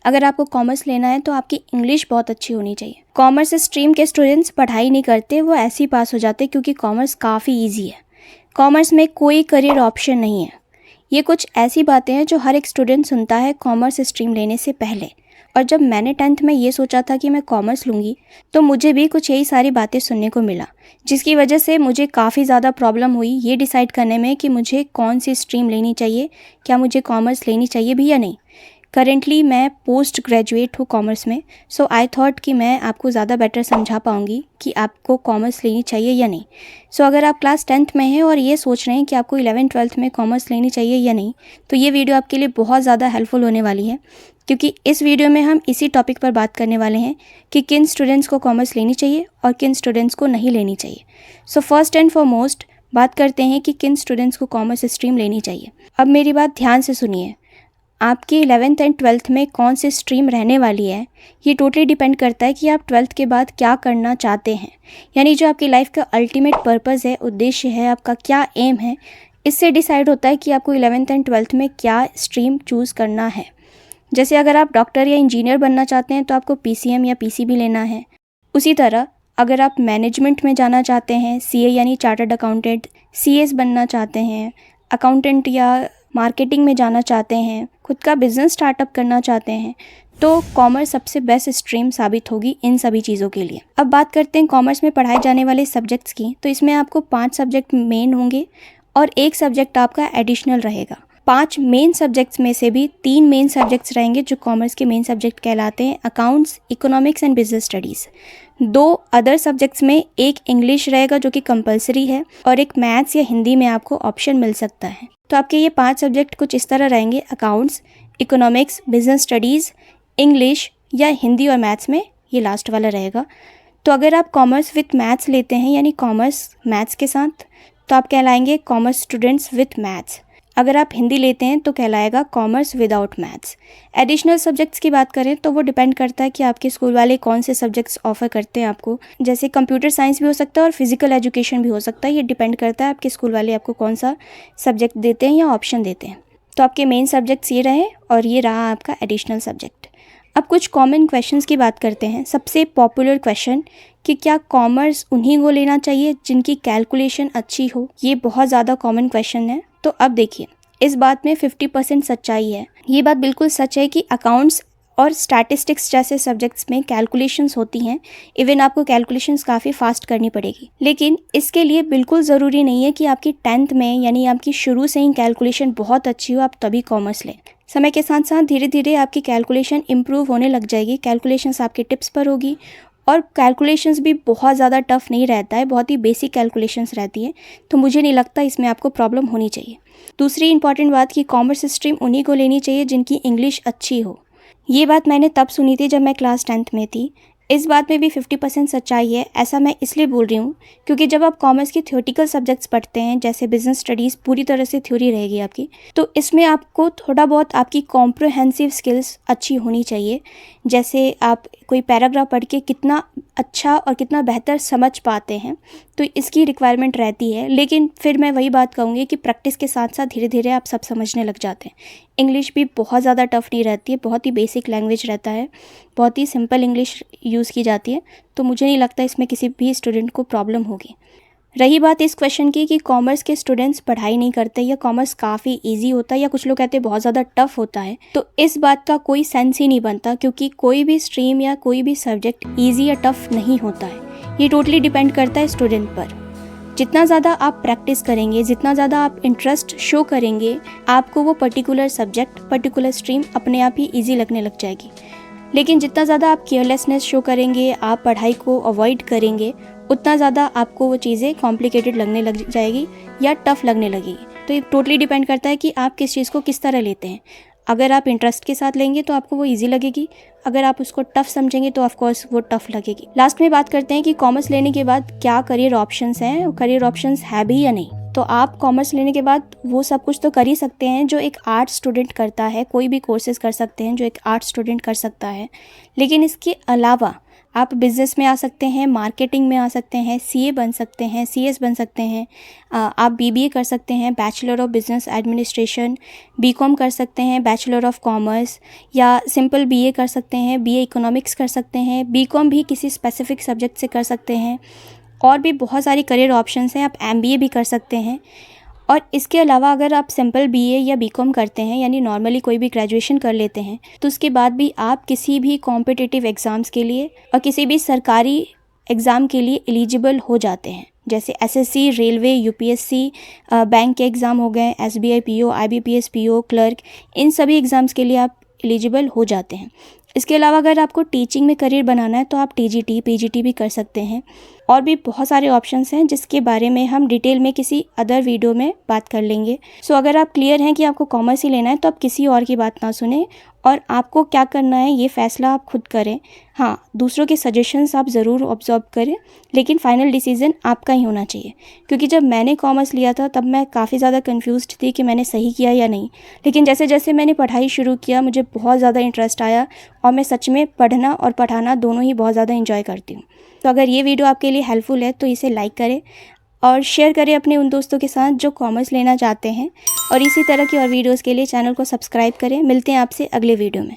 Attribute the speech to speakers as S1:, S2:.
S1: अगर आपको कॉमर्स लेना है तो आपकी इंग्लिश बहुत अच्छी होनी चाहिए। कॉमर्स स्ट्रीम के स्टूडेंट्स पढ़ाई नहीं करते, वो ऐसे ही पास हो जाते क्योंकि कॉमर्स काफ़ी ईजी है। कॉमर्स में कोई करियर ऑप्शन नहीं है। ये कुछ ऐसी बातें हैं जो हर एक स्टूडेंट सुनता है कॉमर्स स्ट्रीम लेने से पहले। और जब मैंने 10th में ये सोचा था कि मैं कॉमर्स लूँगी तो मुझे भी कुछ यही सारी बातें सुनने को मिला, जिसकी वजह से मुझे काफ़ी ज़्यादा प्रॉब्लम हुई ये डिसाइड करने में कि मुझे कौन सी स्ट्रीम लेनी चाहिए, क्या मुझे कॉमर्स लेनी चाहिए भी या नहीं। करेंटली मैं पोस्ट ग्रेजुएट हूँ कॉमर्स में, सो आई थॉट कि मैं आपको ज़्यादा बेटर समझा पाऊँगी कि आपको कॉमर्स लेनी चाहिए या नहीं। सो अगर आप क्लास 10th में हैं और ये सोच रहे हैं कि आपको 11th-12th में कॉमर्स लेनी चाहिए या नहीं, तो ये वीडियो आपके लिए बहुत ज़्यादा हेल्पफुल होने वाली है, क्योंकि इस वीडियो में हम इसी टॉपिक पर बात करने वाले हैं कि किन स्टूडेंट्स को कॉमर्स लेनी चाहिए और किन स्टूडेंट्स को नहीं लेनी चाहिए। सो फर्स्ट एंड फॉरमोस्ट बात करते हैं कि किन स्टूडेंट्स को कॉमर्स स्ट्रीम लेनी चाहिए। अब मेरी बात ध्यान से सुनिए, आपकी 11th एंड 12th में कौन सी स्ट्रीम रहने वाली है ये टोटली डिपेंड करता है कि आप 12th के बाद क्या करना चाहते हैं, यानी जो आपकी लाइफ का अल्टीमेट पर्पस है, उद्देश्य है, आपका क्या एम है, इससे डिसाइड होता है कि आपको 11th एंड 12th में क्या स्ट्रीम चूज़ करना है। जैसे अगर आप डॉक्टर या इंजीनियर बनना चाहते हैं तो आपको पीसीएम या पीसीबी लेना है। उसी तरह अगर आप मैनेजमेंट में जाना चाहते हैं, सीए यानी चार्टर्ड अकाउंटेंट, सीएस बनना चाहते हैं, अकाउंटेंट या मार्केटिंग में जाना चाहते हैं, खुद का बिजनेस स्टार्टअप करना चाहते हैं, तो कॉमर्स सबसे बेस्ट स्ट्रीम साबित होगी इन सभी चीज़ों के लिए। अब बात करते हैं कॉमर्स में पढ़ाए जाने वाले सब्जेक्ट्स की, तो इसमें आपको 5 सब्जेक्ट मेन होंगे और 1 सब्जेक्ट आपका एडिशनल रहेगा। 5 मेन सब्जेक्ट्स में से भी 3 मेन सब्जेक्ट्स रहेंगे जो कॉमर्स के मेन सब्जेक्ट कहलाते हैं, accounts, economics and business studies. 2 other subjects में एक इंग्लिश रहेगा जो कि कंपलसरी है और एक मैथ्स या हिंदी में आपको ऑप्शन मिल सकता है। तो आपके ये 5 सब्जेक्ट कुछ इस तरह रहेंगे, accounts, economics, business studies, English या हिंदी और मैथ्स में ये लास्ट वाला रहेगा। तो अगर आप कॉमर्स विथ मैथ्स लेते हैं यानी कॉमर्स मैथ्स के साथ, तो आप कहलाएंगे कॉमर्स स्टूडेंट्स विथ मैथ्स। अगर आप हिंदी लेते हैं तो कहलाएगा commerce without maths. Additional subjects की बात करें तो वो डिपेंड करता है कि आपके स्कूल वाले कौन से सब्जेक्ट्स ऑफर करते हैं आपको, जैसे कंप्यूटर साइंस भी हो सकता है और फिजिकल एजुकेशन भी हो सकता है। ये डिपेंड करता है आपके स्कूल वाले आपको कौन सा सब्जेक्ट देते हैं या ऑप्शन देते हैं। तो आपके मेन सब्जेक्ट्स ये रहे और ये रहा आपका एडिशनल सब्जेक्ट। अब कुछ कॉमन क्वेश्चंस की बात करते हैं। सबसे पॉपुलर क्वेश्चन कि क्या कॉमर्स उन्हीं को लेना चाहिए जिनकी कैलकुलेशन अच्छी हो, ये बहुत ज़्यादा कॉमन क्वेश्चन है। तो अब देखिए, इस बात में 50% सच्चाई है। ये बात बिल्कुल सच है कि अकाउंट्स और स्टैटिस्टिक्स जैसे सब्जेक्ट्स में कैलकुलेशंस होती हैं। इवन आपको कैलकुलेशंस काफ़ी फास्ट करनी पड़ेगी, लेकिन इसके लिए बिल्कुल ज़रूरी नहीं है कि आपकी 10th में यानी आपकी शुरू से ही कैलकुलेशन बहुत अच्छी हो आप तभी कॉमर्स लें। समय के साथ साथ धीरे धीरे आपकी कैलकुलेशन इम्प्रूव होने लग जाएगी। कैलकुलेशंस आपके टिप्स पर होगी और कैलकुलेशंस भी बहुत ज़्यादा टफ नहीं रहता है, बहुत ही बेसिक कैलकुलेशंस रहती है। तो मुझे नहीं लगता इसमें आपको प्रॉब्लम होनी चाहिए। दूसरी इंपॉर्टेंट बात कि कॉमर्स स्ट्रीम उन्हीं को लेनी चाहिए जिनकी इंग्लिश अच्छी हो। ये बात मैंने तब सुनी थी जब मैं क्लास 10th में थी। इस बात में भी 50% सच्चाई है। ऐसा मैं इसलिए बोल रही हूँ क्योंकि जब आप कॉमर्स की थ्योरेटिकल सब्जेक्ट्स पढ़ते हैं, जैसे बिजनेस स्टडीज़ पूरी तरह से थ्योरी रहेगी आपकी, तो इसमें आपको थोड़ा बहुत आपकी कॉम्प्रिहेंसिव स्किल्स अच्छी होनी चाहिए। जैसे आप कोई पैराग्राफ पढ़ के कितना अच्छा और कितना बेहतर समझ पाते हैं, तो इसकी रिक्वायरमेंट रहती है। लेकिन फिर मैं वही बात कहूँगी कि प्रैक्टिस के साथ साथ धीरे धीरे आप सब समझने लग जाते हैं। इंग्लिश भी बहुत ज़्यादा टफ नहीं रहती है, बहुत ही बेसिक लैंग्वेज रहता है, बहुत ही सिंपल इंग्लिश यूज़ की जाती है। तो मुझे नहीं लगता इसमें किसी भी स्टूडेंट को प्रॉब्लम होगी। रही बात इस क्वेश्चन की कि कॉमर्स के स्टूडेंट्स पढ़ाई नहीं करते या कॉमर्स काफ़ी इजी होता है या कुछ लोग कहते हैं बहुत ज़्यादा टफ होता है, तो इस बात का कोई सेंस ही नहीं बनता, क्योंकि कोई भी स्ट्रीम या कोई भी सब्जेक्ट इजी या टफ नहीं होता है। ये टोटली डिपेंड करता है स्टूडेंट पर। जितना ज़्यादा आप प्रैक्टिस करेंगे, जितना ज़्यादा आप इंटरेस्ट शो करेंगे, आपको वो पर्टिकुलर सब्जेक्ट, पर्टिकुलर स्ट्रीम अपने आप ही ईजी लगने लग जाएगी। लेकिन जितना ज़्यादा आप केयरलेसनेस शो करेंगे, आप पढ़ाई को अवॉइड करेंगे, उतना ज़्यादा आपको वो चीज़ें कॉम्प्लिकेटेड लगने लग जाएगी या टफ़ लगने लगेगी। तो ये टोटली डिपेंड करता है कि आप किस चीज़ को किस तरह लेते हैं। अगर आप इंटरेस्ट के साथ लेंगे तो आपको वो इजी लगेगी, अगर आप उसको टफ़ समझेंगे तो ऑफकोर्स वो टफ़ लगेगी। लास्ट में बात करते हैं कि कॉमर्स लेने के बाद क्या करियर ऑप्शंस हैं, करियर ऑप्शंस है भी या नहीं। तो आप कॉमर्स लेने के बाद वो सब कुछ तो कर ही सकते हैं जो एक आर्ट स्टूडेंट करता है, कोई भी कोर्सेज कर सकते हैं जो एक आर्ट स्टूडेंट कर सकता है। लेकिन इसके अलावा आप बिज़नेस में आ सकते हैं, मार्केटिंग में आ सकते हैं, सीए बन सकते हैं, सीएस बन सकते हैं, आप बीबीए कर सकते हैं, bachelor of business administration, BCom कर सकते हैं, बैचलर ऑफ कॉमर्स, या सिंपल बीए कर सकते हैं, बीए इकोनॉमिक्स कर सकते हैं, बीकॉम भी किसी स्पेसिफिक सब्जेक्ट से कर सकते हैं। और भी बहुत सारी करियर ऑप्शंस हैं, आप एमबीए भी कर सकते हैं। और इसके अलावा अगर आप सिंपल बीए या बीकॉम करते हैं, यानी नॉर्मली कोई भी ग्रेजुएशन कर लेते हैं, तो उसके बाद भी आप किसी भी कॉम्पिटिटिव एग्ज़ाम्स के लिए और किसी भी सरकारी एग्ज़ाम के लिए एलिजिबल हो जाते हैं। जैसे एसएससी, रेलवे, यूपीएससी, बैंक के एग्ज़ाम हो गए, SBI PO, IBPS PO, clerk, इन सभी एग्ज़ाम्स के लिए आप एलिजिबल हो जाते हैं। इसके अलावा अगर आपको टीचिंग में करियर बनाना है तो आप टीजीटी, पीजीटी भी कर सकते हैं। और भी बहुत सारे ऑप्शंस हैं जिसके बारे में हम डिटेल में किसी अदर वीडियो में बात कर लेंगे। सो अगर आप क्लियर हैं कि आपको कॉमर्स ही लेना है तो आप किसी और की बात ना सुने और आपको क्या करना है ये फ़ैसला आप खुद करें। हाँ, दूसरों के सजेशंस आप ज़रूर ऑब्जर्व करें, लेकिन फ़ाइनल डिसीज़न आपका ही होना चाहिए। क्योंकि जब मैंने कॉमर्स लिया था तब मैं काफ़ी ज़्यादा कन्फ्यूज़्ड थी कि मैंने सही किया या नहीं, लेकिन जैसे जैसे मैंने पढ़ाई शुरू किया मुझे बहुत ज़्यादा इंटरेस्ट आया और मैं सच में पढ़ना और पढ़ाना दोनों ही बहुत ज़्यादा इंजॉय करती हूँ। तो अगर ये वीडियो आपके लिए हेल्पफुल है तो इसे लाइक करें और शेयर करें अपने उन दोस्तों के साथ जो कॉमर्स लेना चाहते हैं। और इसी तरह की और वीडियोस के लिए चैनल को सब्सक्राइब करें। मिलते हैं आपसे अगले वीडियो में।